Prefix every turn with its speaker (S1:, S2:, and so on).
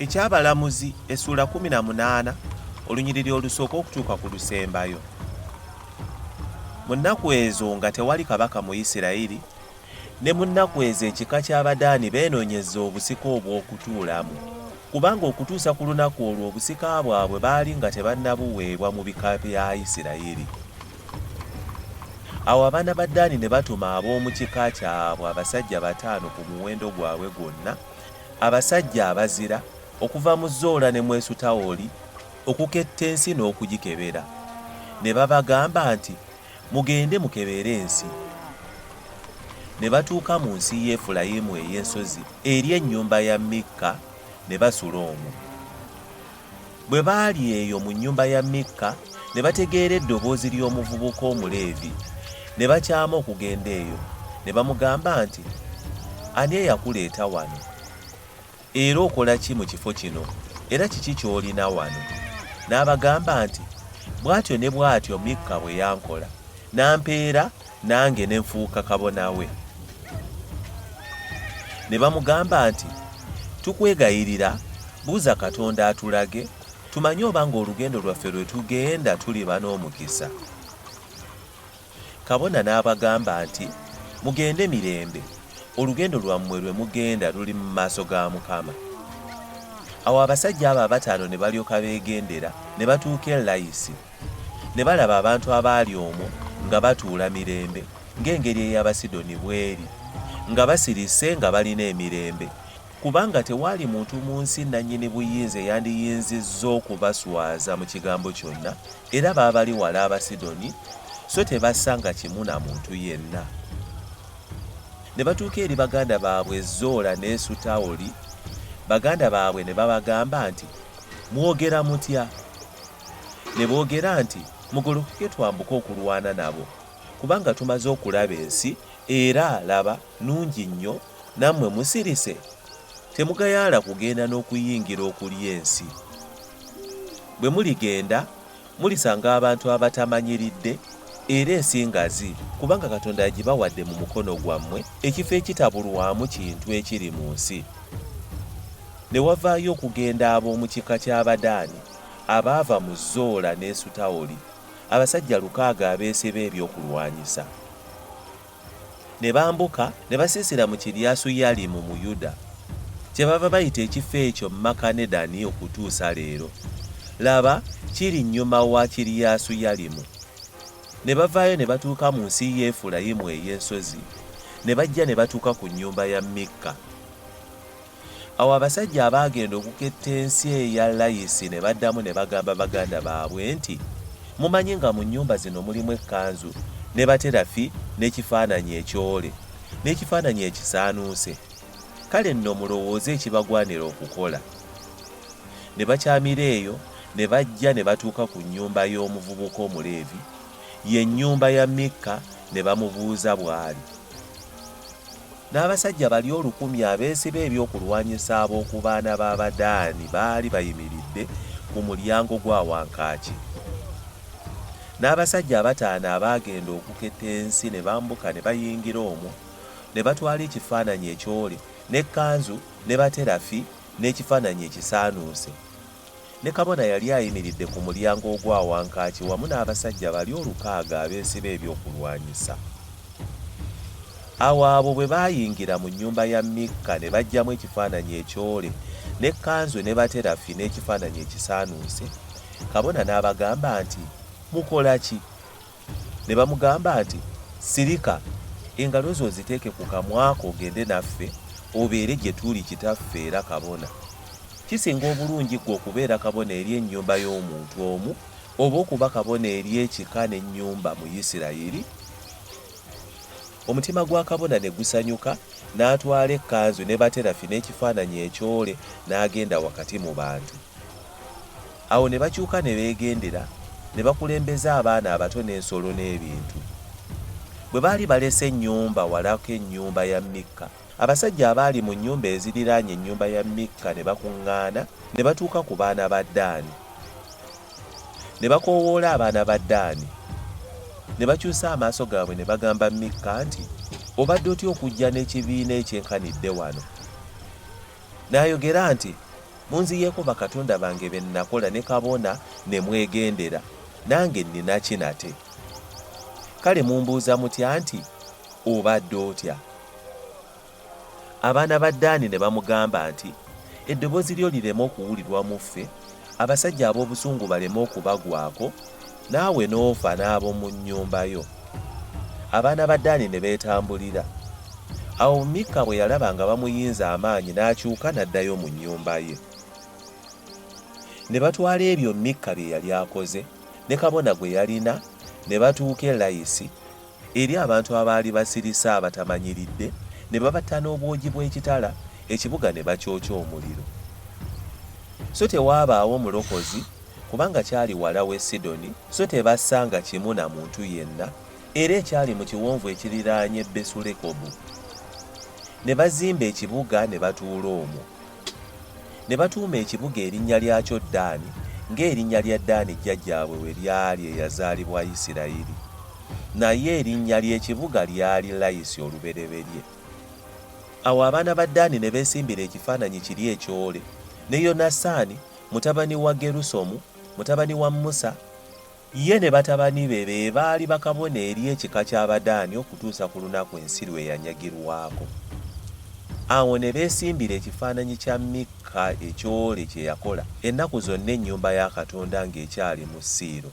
S1: EKY'ABALAMUZI essula 18 olunyiriri olusooka okutuuka ku lusembayo. Mu nnaku ezo nga tewali kabaka mu Isirayiri, ne mu nnaku ezo ekika ky'Abadaani beenoonyezza obusika obw'okutuulamu, kubanga okutuusa ku lunaku olwo obusika bwabwe baali nga tebannabuweebwa mu bika bya Isirayiri. Awo abaana ba Ddaani ne batuma ab'omu kika kyabwe abasajja 5 ku muwendo gwabwe gwonna, abasajja abazira okuva mu Zoola ne mu Esutaoli, okuketta ensi n'okugikebera. Ne babagamba nti, mugende mukebere ensi. Ne batuuka mu nsi y'Efulayimu ey'ensozi eri ennyumba ya Mikka, ne basula omwo. Bwe baali eyo mu nnyumba ya Mikka, ne bategeera eddoboozi ly'omuvubuka Omuleevi, ne bakyama okugenda eyo. Ne bamugamba nti, ani eyakuleeta wano? Era okola ki mu kifo kino? Era kiki ky'olina wano? N'abagamba nti, bw'atyo ne bw'atyo Mikka bwe yankola, n'ampeera nange ne nfuuka kabona we. Ne bamugamba nti, tukwegayirira, buuza Katonda atulage, tumanye obanga olugendo lwaffe lwe tugenda tuliba n'omukisa. Kabona n'abagamba nti, mugende mirembe, olugendo lwammwe lwe mugenda luli mu maaso ga Mukama. Awo abasajja abo 5 ne balyoka beegendera, ne batuuka e Layisi. Ne balaba abantu abaali omwo nga batuula mirembe, ng'engeri ey'Abasidoni bw'eri, nga basirise nga balina emirembe, kubanga tewaali muntu mu nsi nannyini buyinza eyandiyinzizza okubaswaza mu kigambo kyonna, era baabali wala Abasidoni, so tebassanga kimu na muntu yenna. Ne batuuka eri baganda baabwe Zoola ne Esutaoli. Baganda baabwe ne babagamba nti, mwogera mutya? Ne boogera nti, mugolokoke twambuke okulwana nabo, kubanga tumaze okulaba ensi, era laba nnungi nnyo, nammwe musirise. Temugayaala kugenda n'okuyingira okulya ensi. Bwe muligenda, mulisanga abantu abatamanyiridde, era ensi ngazi, kubanga Katonda yagibawadde mu mukono gwammwe, ekifo ekitabulwamu kintu ekiri mu nsi. Ne wavaayo okugenda ab'omu kika ky'Abadaani abaava mu Zoola ne Esutaoli, abasajja 600 abeesiba ebyokulwanyisa. Ne bambuka ne basiisira mu Kiryasuyalimu mu Yuda, kye bava bayita ekifo ekyo Makanedani okutuusa leero. Laba, kiri nnyuma wa Kiryasuyalimu. Ne bavaayo ne batuuka mu nsi y'Efulayimu ey'ensozi, ne bajja ne batuuka ku nnyumba ya Mikka. Awo abasajja abaagenda okuketta ensi eya Layisi ne baddamu ne bagamba baganda baabwe nti, mumanyi nga mu nnyumba zino mulimu ekkanzu, ne baterafi, n'ekifaananyi ekyole, n'ekifaananyi ekisaanuuse. Kale nno mulowooze ekibagwanira okukola. Ne bakyamira eyo, ne bajja ne batuuka ku nnyumba y'omuvubuka Omuleevi, ye nnyumba ya Mikka, ne bamubuuza bw'ali. N'abasajja bali 100 abeesiba ebyokulwanyisa ab'oku baana b'Abadaani baali bayimiridde ku mulyango gwa wankaaki. N'abasajja 5 abaagenda okuketta ensi ne bambuka ne bayingira omwo, ne batwala ekifaananyi ekyole, n'ekkanzu, ne baterafi, n'ekifaananyi ekisaanuuse. Ne kabona yali ayimiridde ku mulyango ogwa wankaaki wamu n'abasajja bali 600 abeesiba ebyokulwanyisa. Awo abo bwe baayingira mu nnyumba ya Mikka ne baggyamu ekifaananyi ekyole, n'ekkanzu, ne baterafi, n'ekifaananyi ekisaanuuse, kabona n'abagamba nti, mukola ki? Ne bamugamba nti, sirika, engalo zo oziteeke ku kamwako ogende naffe, obeere gye tuli kitaffe era kabona. Kisinga obulungi ggwe okubeera kabona eri ennyumba y'omuntu omu, oba okuba kabona eri ekika n'ennyumba mu Isirayiri? Omutima gwa kabona ne gusanyuka, n'atwala ekkanzu, ne baterafi, n'ekifaananyi ekyole, n'agenda wakati mu bantu. Awo ne bakyuka ne beegendera, ne bakulembeza abaana abato n'ensolo n'ebintu. Bwe baali balese ennyumba walako ennyumba ya Mikka, abasajja abaali mu nnyumba eziriraanye ennyumba ya Mikka ne bakuŋŋaana, ne batuuka ku baana ba Ddaani. Ne bakoowoola abaana ba Ddaani. Ne bakyusa amaaso gaabwe ne bagamba Mikka nti, obadde otya okujja n'ekibiina ekyenkanidde wano? N'ayogera nti, munziyeeko bakatonda bange be nakola ne kabona ne mwegendera, nange nnina kinate. Kale mumbuuza mutya nti obadde otya? Abaana ba Ddaani ne bamugamba nti eddoboozi lyo lireme okuwulirwa mu ffe, abasajja ab'obusungu baleme okubagwako, naawe n'ofa n'ab'omu nnyumba yo. Abaana ba Ddaani ne beetambulira. Awo Mikka bwe yalaba nga bamuyinza amaanyi n'akyuka n'addayo mu nnyumba ye. Ne batwala ebyo Mikka bye yali akoze ne kabona gwe yalina, ne batuuka e Layisi eri abantu abaali basirise abatamanyiridde, ne babatta n'obwogi bw'ekitala, ekibuga ne bakyokya omuliro. So tewaabaawo mulokozi, kubanga kyali wala w'e Sidoni, so tebassanga kimu na muntu yenna, era ekyali mu kiwonvu ekiriraanye Besulekobu. Ne bazimba ekibuga ne batuula omwo. Ne batuuma ekibuga erinnya lyakyo Ddaani, ng'erinnya lya Ddaani jjajjaabwe we lyali eyazaalibwa Isirayiri. Naye erinnya ly'ekibuga lyali Layisi olubereberye. Awo abaana ba Ddaani ne beesimbira ekifaananyi kiri ekyole, ne Yonasaani mutabani wa Gerusomu, mutabani wa Musa, ye ne batabani be baali bakabona eri ekika ky'Abadaani okutuusa ku lunaku ensi lwe yanyagirwako. Awo ne beesimbira ekifaananyi kya Mikka ekyole kye yakola ennaku zonna ennyumba ya Katonda ng'ekyali mu Siiro.